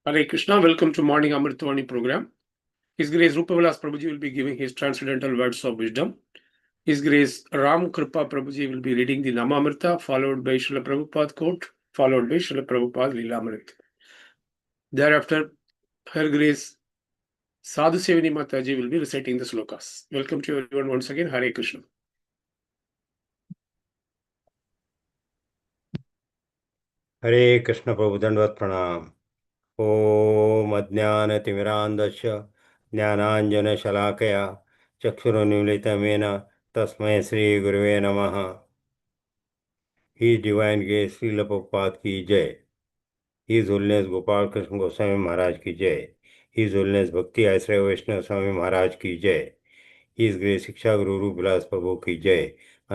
Hare Krishna, welcome to Morning Amrut Vani program. His Grace Rupavilas Prabhuji will be giving his transcendental words of wisdom. His Grace Ram Kripa Prabhuji will be reading the Namamrita, followed by Srila Prabhupada quote, followed by Srila Prabhupada Leelamrit. Thereafter, Her Grace Sadhu Sevani Mataji will be reciting the slokas. Welcome to everyone once again. Hare Krishna. हरे कृष्ण प्रभु दंडवत प्रणाम। ओम अज्ञानतिमिरान्धस्य ज्ञानाञ्जनशलाकया चक्षुरुन्मीलितमेन तस्मै श्रीगुरुवे नमः। ही divine grace Srila Prabhupada की जय। His Holiness Gopal Krishna Goswami महाराज की जय। His Holiness भक्ति आश्रय वैष्णव स्वामी महाराज की जय। His ग्रेस शिक्षा गुरु रूपविलास प्रभु की जय।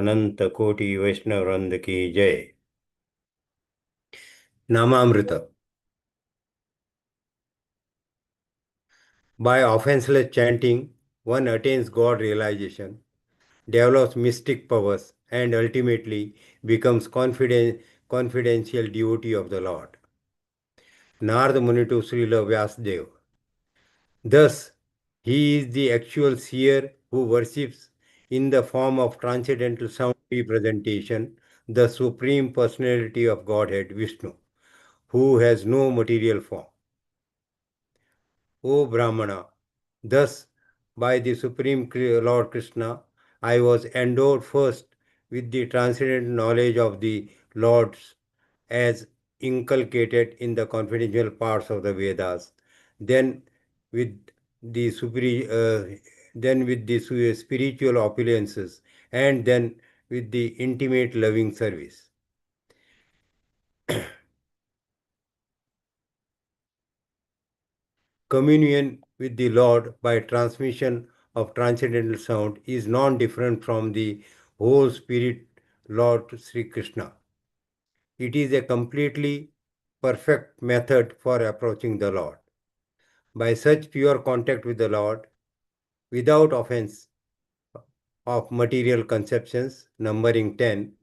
अनंत कोटि वैष्णव वृंद की जय। नामामृत। By offenseless chanting, one attains God realization, develops mystic powers, and ultimately becomes confidential devotee of the Lord. Narada Muni to Srila Vyasdev. Thus, he is the actual seer who worships in the form of transcendental sound representation the Supreme Personality of Godhead Vishnu, who has no material form. O Brahmana, thus by the Supreme Lord Krishna, I was endowed first with the transcendental knowledge of the Lords as inculcated in the confidential parts of the Vedas, then with the spiritual opulences, and then with the intimate loving service. Communion with the Lord by transmission of transcendental sound is non-different from the whole Spirit Lord Sri Krishna. It is a completely perfect method for approaching the Lord. By such pure contact with the Lord, without offense of material conceptions, numbering 10,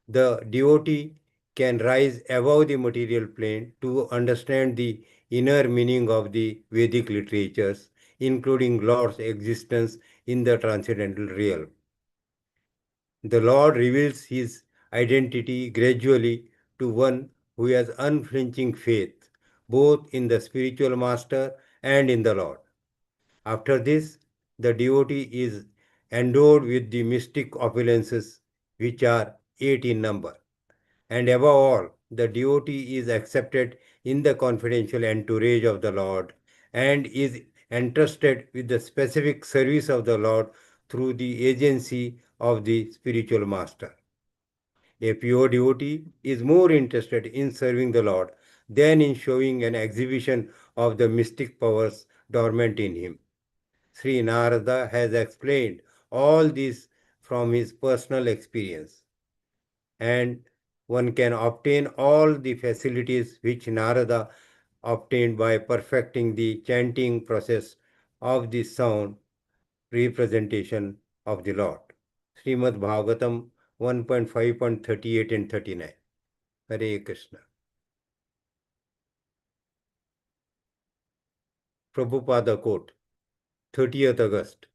the devotee can rise above the material plane to understand the inner meaning of the Vedic literatures, including Lord's existence in the transcendental realm. The Lord reveals his identity gradually to one who has unflinching faith, both in the spiritual master and in the Lord. After this, the devotee is endowed with the mystic opulences, which are 8 in number. And above all, the devotee is accepted in the confidential entourage of the Lord and is entrusted with the specific service of the Lord through the agency of the spiritual master. A pure devotee is more interested in serving the Lord than in showing an exhibition of the mystic powers dormant in him. Sri Narada has explained all this from his personal experience, and one can obtain all the facilities which Narada obtained by perfecting the chanting process of the sound representation of the Lord. Srimad Bhagavatam 1.5.38 and 39. Hare Krishna. Prabhupada quote, 30th August.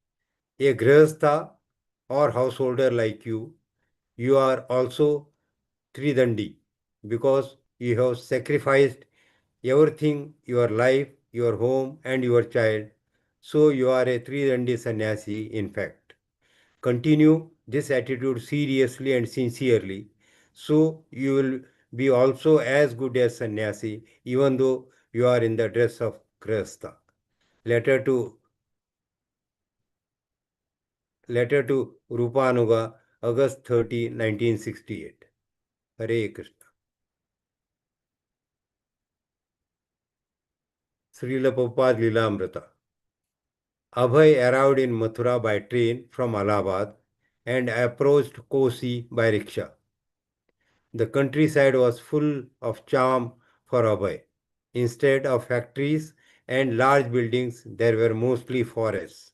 A grihastha or householder like you are also Tridandi because you have sacrificed everything, your life, your home, and your child. So you are a Tridandi sannyasi, in fact. Continue this attitude seriously and sincerely. So you will be also as good as sannyasi, even though you are in the dress of Grihastha. Letter to Letter to Rupanuga, August 30, 1968. Hare Krishna. Srila Prabhupada Lilamrita. Abhay arrived in Mathura by train from Allahabad and approached Kosi by rickshaw. The countryside was full of charm for Abhay. Instead of factories and large buildings, there were mostly forests.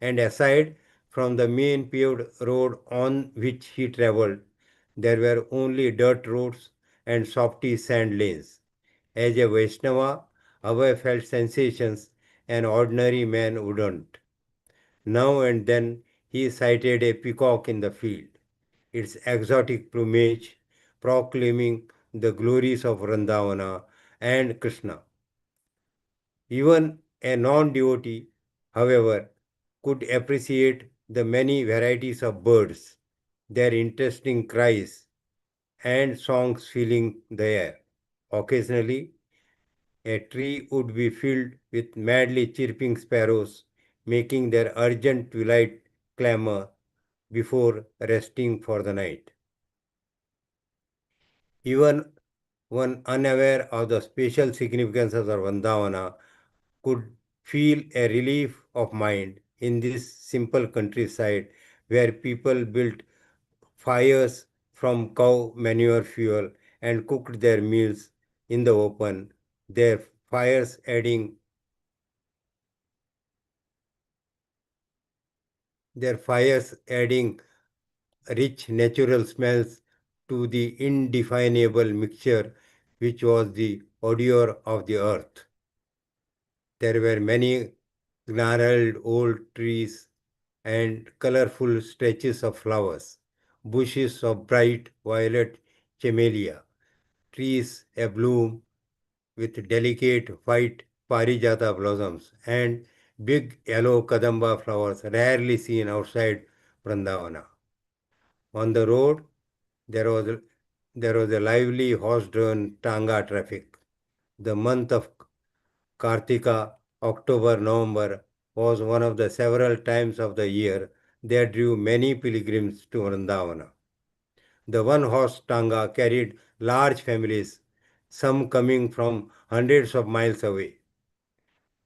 And aside from the main paved road on which he travelled, there were only dirt roads and softy sand lanes. As a Vaishnava, Abhay felt sensations an ordinary man wouldn't. Now and then he sighted a peacock in the field, its exotic plumage proclaiming the glories of Vrindavana and Krishna. Even a non devotee, however, could appreciate the many varieties of birds, their interesting cries, and songs filling the air. Occasionally, a tree would be filled with madly chirping sparrows, making their urgent twilight clamor before resting for the night. Even one unaware of the special significance of the Vrindavana could feel a relief of mind in this simple countryside where people built fires from cow manure fuel and cooked their meals in the open, their fires adding their fires adding rich natural smells to the indefinable mixture which was the odor of the earth. There were many gnarled old trees and colorful stretches of flowers, bushes of bright violet camellia, trees abloom with delicate white parijata blossoms, and big yellow kadamba flowers rarely seen outside Vrindavana. On the road, there was there was a lively horse-drawn tanga traffic. The month of Kartika, October, November was one of the several times of the year that drew many pilgrims to Vrindavana. The one horse tanga carried large families, some coming from hundreds of miles away.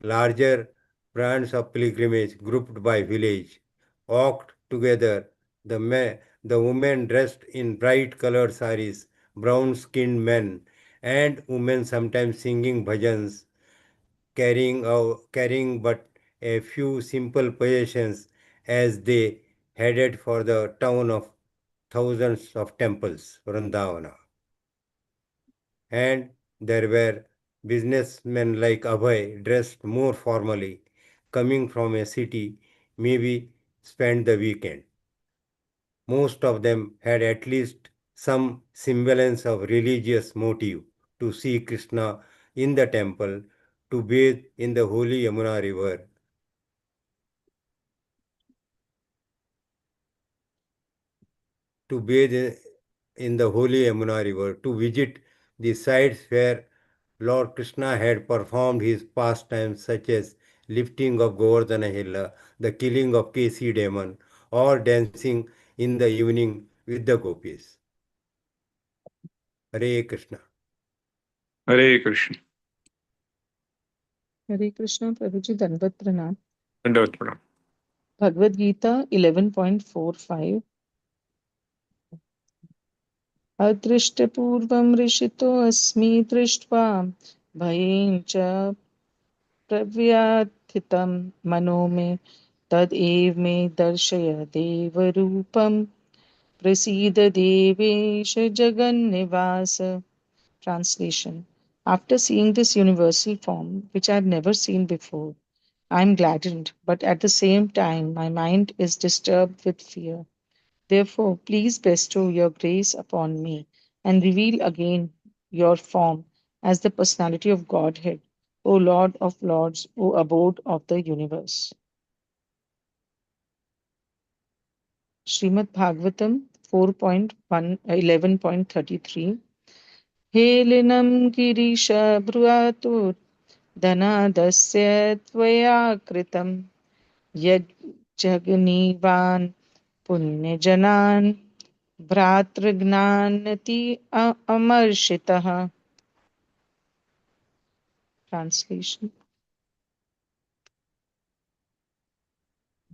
Larger bands of pilgrimage grouped by village walked together. The women dressed in bright colored saris, brown skinned men, and women sometimes singing bhajans carrying but a few simple possessions as they headed for the town of thousands of temples, Vrindavana. And there were businessmen like Abhay dressed more formally, coming from a city, maybe spent the weekend. Most of them had at least some semblance of religious motive to see Krishna in the temple, to bathe in the holy Yamuna river, to bathe in the holy Yamuna river, to visit the sites where Lord Krishna had performed his pastimes such as lifting of Govardhana Hill, the killing of Kesi demon, or dancing in the evening with the gopis. Hare Krishna. Hare Krishna. Hare Krishna, Prabhuji, Dandavat Pranam. Dandavat Pranam. Bhagavad Gita 11.45. अदृष्टपूर्वं ऋषितोऽस्मि दृष्ट्वा भयेन च प्रव्यथितं मनो मे तदेव मे दर्शय देवरूपं प्रसीद देवेश जगन्निवास. Translation. After seeing this universal form, which I have never seen before, I am gladdened, but at the same time my mind is disturbed with fear. Therefore, please bestow your grace upon me and reveal again your form as the personality of Godhead, O Lord of Lords, O abode of the universe. Srimad Bhagavatam 4.11.33. Helinam Girisha Bruatu Dhanadasya Tvaya Kritam Yad Jagnivan Punyajanan Bhratrgnanati Amarshitaha. Translation.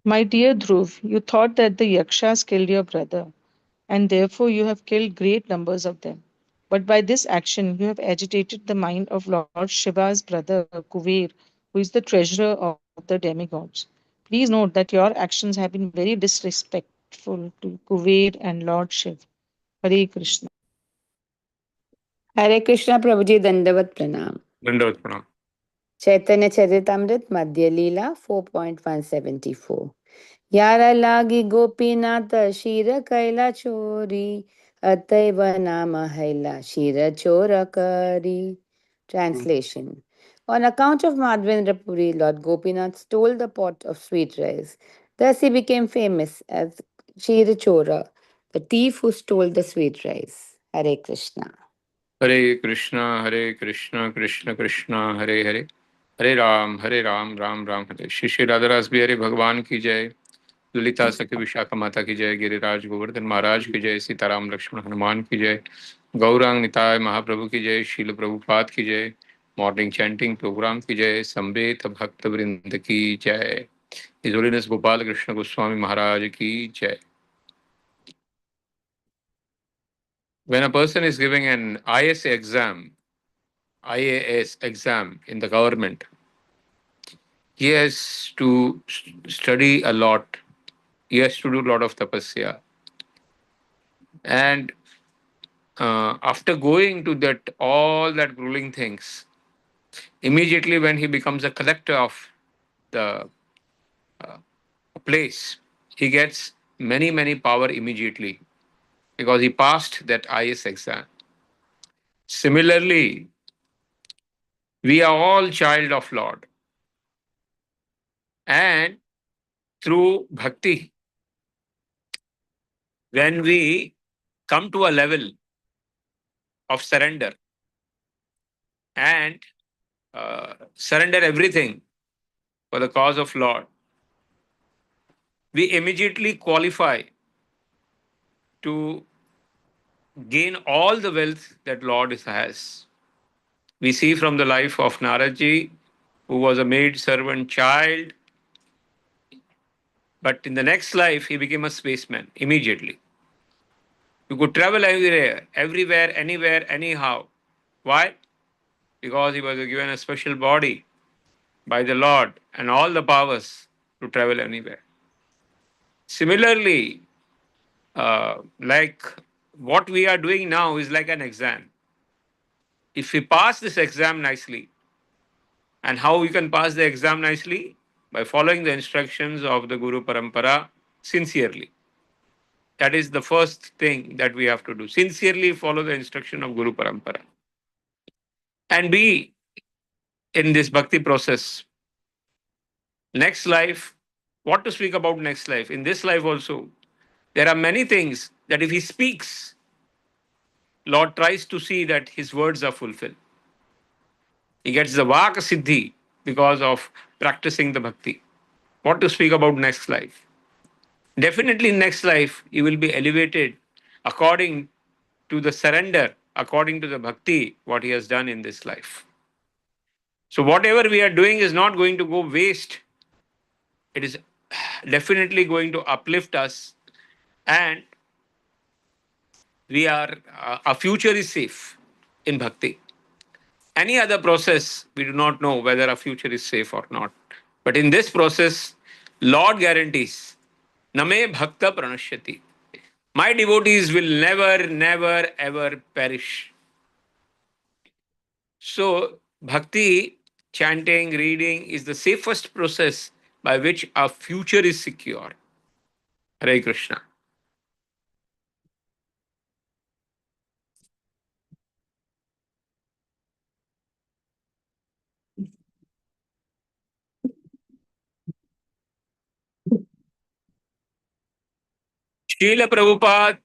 My dear Dhruv, you thought that the Yakshas killed your brother, and therefore you have killed great numbers of them. But by this action, you have agitated the mind of Lord Shiva's brother Kuver, who is the treasurer of the demigods. Please note that your actions have been very disrespectful to Kuver and Lord Shiv. Hare Krishna. Hare Krishna Prabhuji Dandavat Pranam. Dandavat Pranam. Chaitanya Charitamrit Madhya Leela 4.174. Yara lagi gopinata shira kaila chori ataiva nama haila shira chora kari. Translation. On account of Madhavendra Puri, Lord Gopinath stole the pot of sweet rice. Thus he became famous as Shira Chora, the thief who stole the sweet rice. Hare Krishna. Hare Krishna, Krishna Krishna, Hare Hare, Hare Ram, Ram Ram Hare. Shri Shri Radha रास बिहारी भगवान की जय, ललिता सखी विशाखा माता की जय, गिरिराज गोवर्धन महाराज की जय, सीताराम लक्ष्मण हनुमान की जय, गौरांग निताय महाप्रभु की जय, शील प्रभुपाद की जय, मॉर्निंग चैंटिंग प्रोग्राम की जय, संवेत भक्त वृंद की जय, हिज होलीनेस गोपाल कृष्ण गोस्वामी महाराज की जय. When a person is giving an IAS exam in the government, he has to study a lot. He has to do a lot of tapasya. And after going to that all that grueling things, immediately when he becomes a collector of the place, he gets many power immediately because he passed that IAS exam. Similarly, we are all child of Lord, and through bhakti, when we come to a level of surrender and surrender everything for the cause of Lord, we immediately qualify to gain all the wealth that Lord has. We see from the life of Naraji, who was a maid servant child, but in the next life he became a spaceman immediately. You could travel everywhere, anywhere, anyhow. Why? Because he was given a special body by the Lord and all the powers to travel anywhere. Similarly, like what we are doing now is like an exam. If we pass this exam nicely, and how we can pass the exam nicely? By following the instructions of the Guru Parampara sincerely. That is the first thing that we have to do. Sincerely follow the instruction of Guru Parampara. And be in this bhakti process. Next life, what to speak about next life? In this life also, there are many things that if he speaks, Lord tries to see that his words are fulfilled. He gets the Vaka Siddhi because of practicing the bhakti. What to speak about next life? Definitely, in next life, you will be elevated according to the surrender, according to the bhakti, what he has done in this life. So, whatever we are doing is not going to go waste. It is definitely going to uplift us, and our future is safe in bhakti. Any other process, we do not know whether our future is safe or not. But in this process, Lord guarantees, Name Bhakta Pranashyati. My devotees will never, ever perish. So, bhakti, chanting, reading is the safest process by which our future is secure. Hare Krishna. Srila Prabhupada,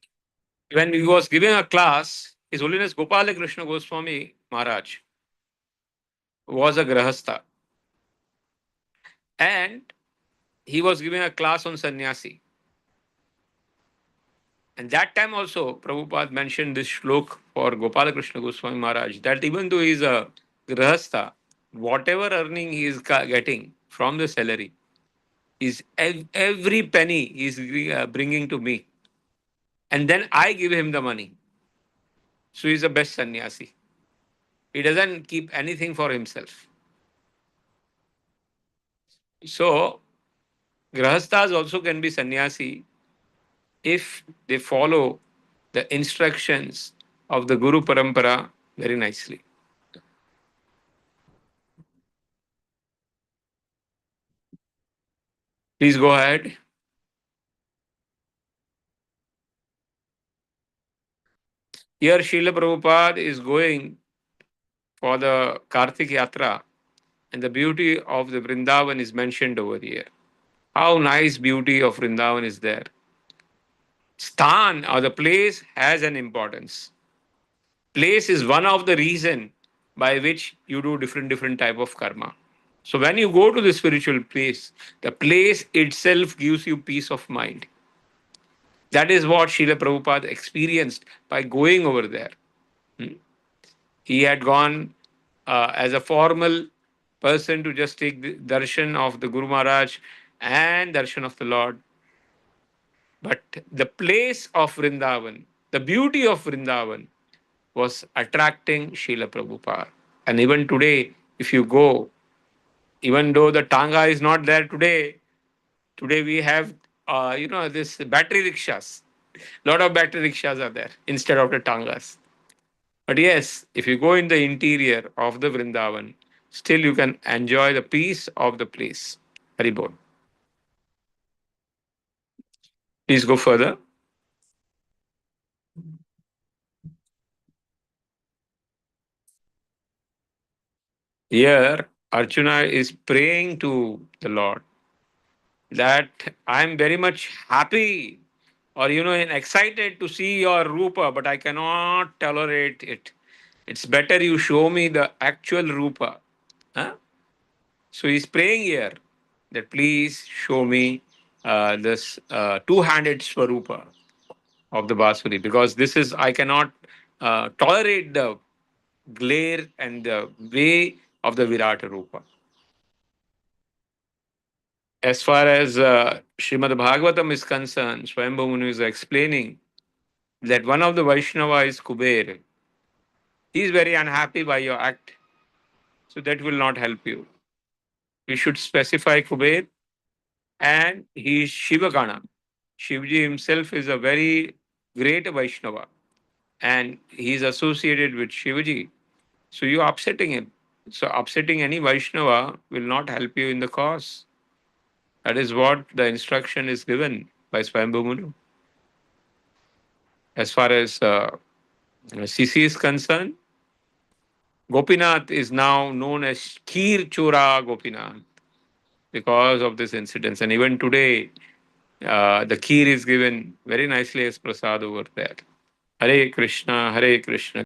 when he was giving a class, His Holiness Gopala Krishna Goswami Maharaj was a grahastha. And he was giving a class on sannyasi. And that time also, Prabhupada mentioned this shlok for Gopala Krishna Goswami Maharaj, that even though he is a grahastha, whatever earning he is getting from the salary, is every penny he is bringing to me. And then I give him the money. So he is the best sannyasi. He doesn't keep anything for himself. So, grahasthas also can be sannyasi if they follow the instructions of the Guru Parampara very nicely. Please go ahead. Here, Srila Prabhupada is going for the Kartik Yatra, and the beauty of the Vrindavan is mentioned over here. How nice beauty of Vrindavan is there. Stan or the place has an importance. Place is one of the reason by which you do different type of karma. So when you go to the spiritual place, the place itself gives you peace of mind. That is what Srila Prabhupada experienced by going over there. He had gone as a formal person to just take the darshan of the Guru Maharaj and darshan of the Lord. But the place of Vrindavan, the beauty of Vrindavan was attracting Srila Prabhupada. And even today, if you go, even though the Tanga is not there today, today we have, this battery rickshaws. Lot of battery rickshaws are there instead of the Tangas. But yes, if you go in the interior of the Vrindavan, still you can enjoy the peace of the place. Haribol. Please go further. Here, Arjuna is praying to the Lord that I am very much happy or and excited to see your rupa, but I cannot tolerate it. It's better you show me the actual rupa. Huh? So he's praying here that please show me this two-handed swarupa of the Basuri, because this is I cannot tolerate the glare and the way of the Virata Rupa. As far as Srimad Bhagavatam is concerned, Swayambhu Muni is explaining that one of the Vaishnava is Kuber. He is very unhappy by your act, so that will not help you. You should specify Kuber, and he is Shivagana. Shivji himself is a very great Vaishnava, and he is associated with Shivaji. So you are upsetting him. So upsetting any Vaishnava will not help you in the cause. That is what the instruction is given by Swayambhu Munu. As far as CC is concerned, Gopinath is now known as Kheer Chora Gopinath because of this incident. And even today, the kheer is given very nicely as prasad over there. Hare Krishna, Hare Krishna.